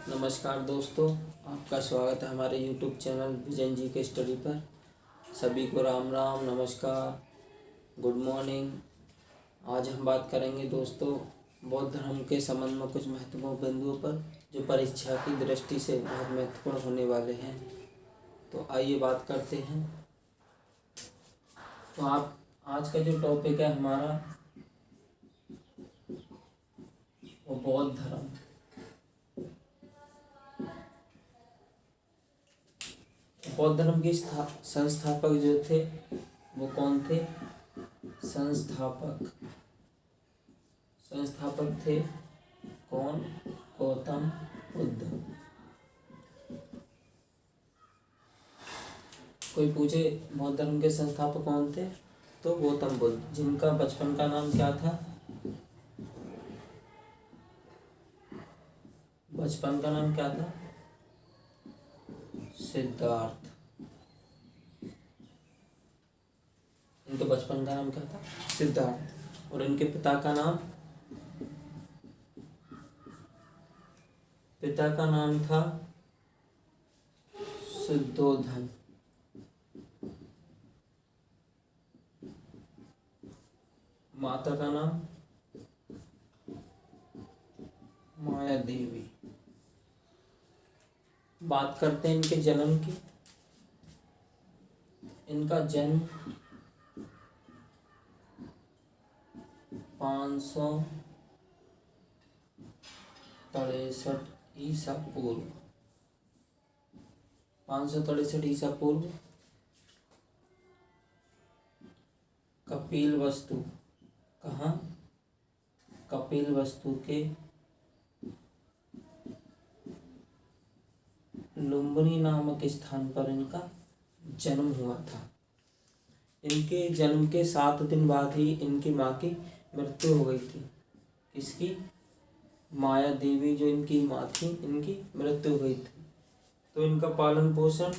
नमस्कार दोस्तों, आपका स्वागत है हमारे YouTube चैनल विजन जी के स्टडी पर। सभी को राम राम, नमस्कार, गुड मॉर्निंग। आज हम बात करेंगे दोस्तों बौद्ध धर्म के संबंध में कुछ महत्वपूर्ण बिंदुओं पर जो परीक्षा की दृष्टि से बहुत महत्वपूर्ण होने वाले हैं। तो आइए बात करते हैं। तो आप आज का जो टॉपिक है हमारा वो बौद्ध धर्म। बौद्ध धर्म के संस्थापक जो थे वो कौन थे? संस्थापक थे कौन? गौतम बुद्ध। कोई पूछे बौद्ध धर्म के संस्थापक कौन थे तो गौतम बुद्ध, जिनका बचपन का नाम क्या था? बचपन का नाम क्या था? सिद्धार्थ। इनके बचपन का नाम क्या था? सिद्धार्थ। और इनके पिता का नाम था शुद्धोधन। माता का नाम माया देवी। बात करते हैं इनके जन्म की। इनका जन्म 563 ईसा पूर्व 563 ईसा पूर्व कपिलवस्तु। कहाँ? कपिलवस्तु के लुम्बिनी नामक स्थान पर इनका जन्म हुआ था। इनके जन्म के 7 दिन बाद ही इनकी माँ की मृत्यु हो गई थी। किसकी? माया देवी जो इनकी माँ थी, इनकी मृत्यु हो गई थी। तो इनका पालन पोषण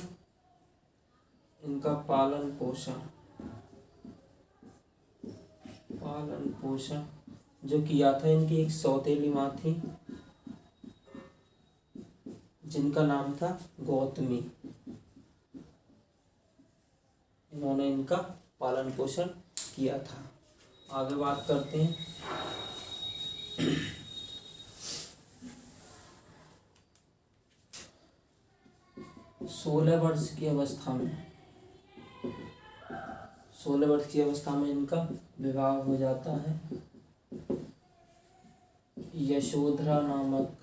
जो किया था, इनकी एक सौतेली माँ थी जिनका नाम था गौतमी। इन्होंने इनका पालन पोषण किया था। आगे बात करते हैं। 16 वर्ष की अवस्था में इनका विवाह हो जाता है। यशोधरा नामक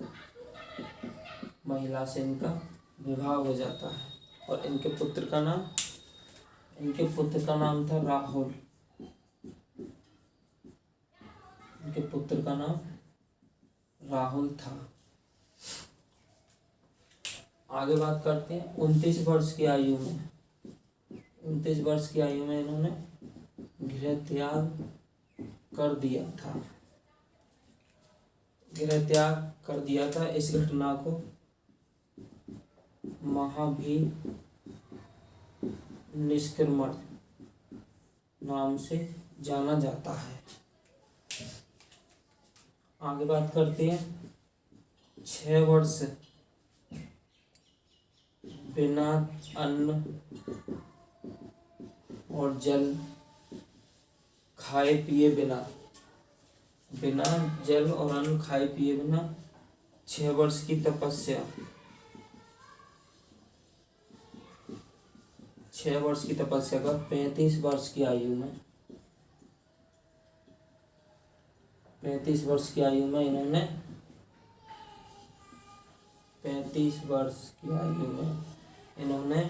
महिला से इनका विवाह हो जाता है। और इनके पुत्र का नाम था राहुल। इनके पुत्र का नाम राहुल था। आगे बात करते हैं। 29 वर्ष की आयु में इन्होंने गृह त्याग कर दिया था। इस घटना को महाभिनिष्क्रमण नाम से जाना जाता है। आगे बात करते हैं। 6 वर्ष बिना अन्न और जल खाए पिए बिना 6 वर्ष की तपस्या 6 वर्ष की तपस्या कर 35 वर्ष की आयु में इन्होंने 35 वर्ष की आयु में इन्होंने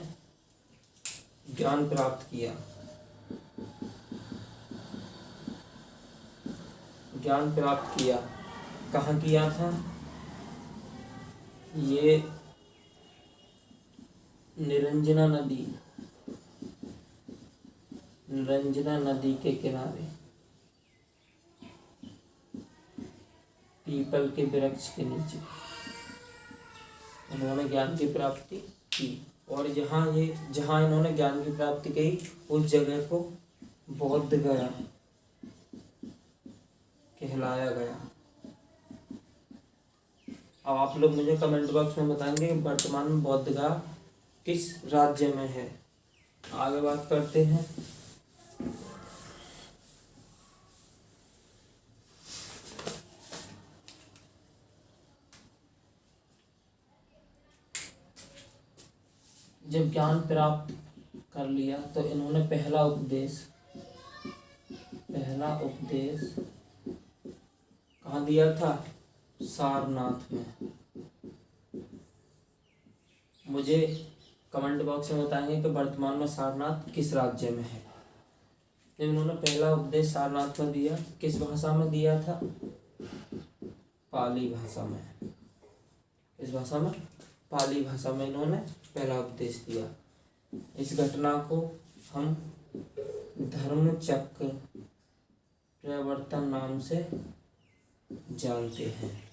ज्ञान प्राप्त किया। कहाँ किया था? ये निरंजना नदी के किनारे पीपल के वृक्ष के नीचे इन्होंने ज्ञान की प्राप्ति की। और जहाँ इन्होंने ज्ञान की प्राप्ति की उस जगह को बौद्ध गया कहलाया गया। अब आप लोग मुझे कमेंट बॉक्स में बताएंगे कि वर्तमान में बोधगया किस राज्य में है। आगे बात करते हैं। जब ज्ञान प्राप्त कर लिया तो इन्होंने पहला उपदेश कहाँ दिया था? सारनाथ में। मुझे कमेंट बॉक्स में बताएंगे कि वर्तमान में सारनाथ किस राज्य में है। जब इन्होंने पहला उपदेश सारनाथ में दिया, किस भाषा में दिया था? पाली भाषा में। किस भाषा में? पाली भाषा में इन्होंने पहला उपदेश दिया। इस घटना को हम धर्मचक्र प्रवर्तन नाम से जानते हैं।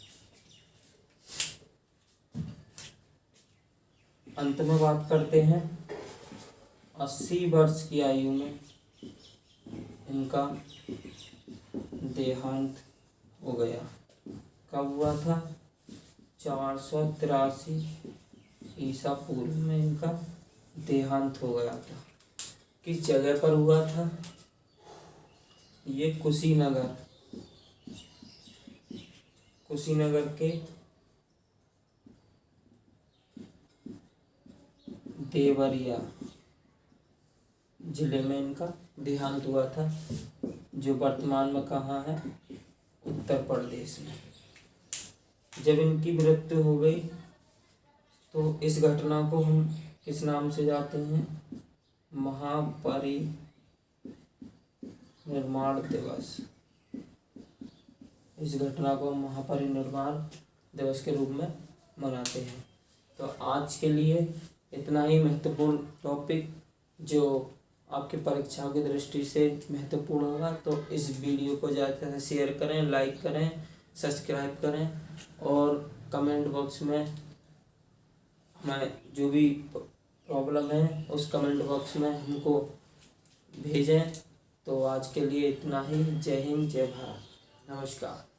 अंत में बात करते हैं। 80 वर्ष की आयु में इनका देहांत हो गया। कब हुआ था? 483 ईसा पूर्व में इनका देहांत हो गया था। किस जगह पर हुआ था? ये कुशीनगर के देवरिया जिले में इनका देहांत हुआ था, जो वर्तमान में कहाँ है? उत्तर प्रदेश में। जब इनकी मृत्यु हो गई तो इस घटना को हम किस नाम से जानते हैं? महापरिनिर्वाण दिवस। इस घटना को महापरिनिर्वाण दिवस के रूप में मनाते हैं। तो आज के लिए इतना ही महत्वपूर्ण टॉपिक जो आपकी परीक्षाओं की दृष्टि से महत्वपूर्ण होगा। तो इस वीडियो को ज़्यादा से शेयर करें, लाइक करें, सब्सक्राइब करें और कमेंट बॉक्स में हमें जो भी प्रॉब्लम है उस कमेंट बॉक्स में हमको भेजें। तो आज के लिए इतना ही। जय हिंद, जय भारत, नमस्कार।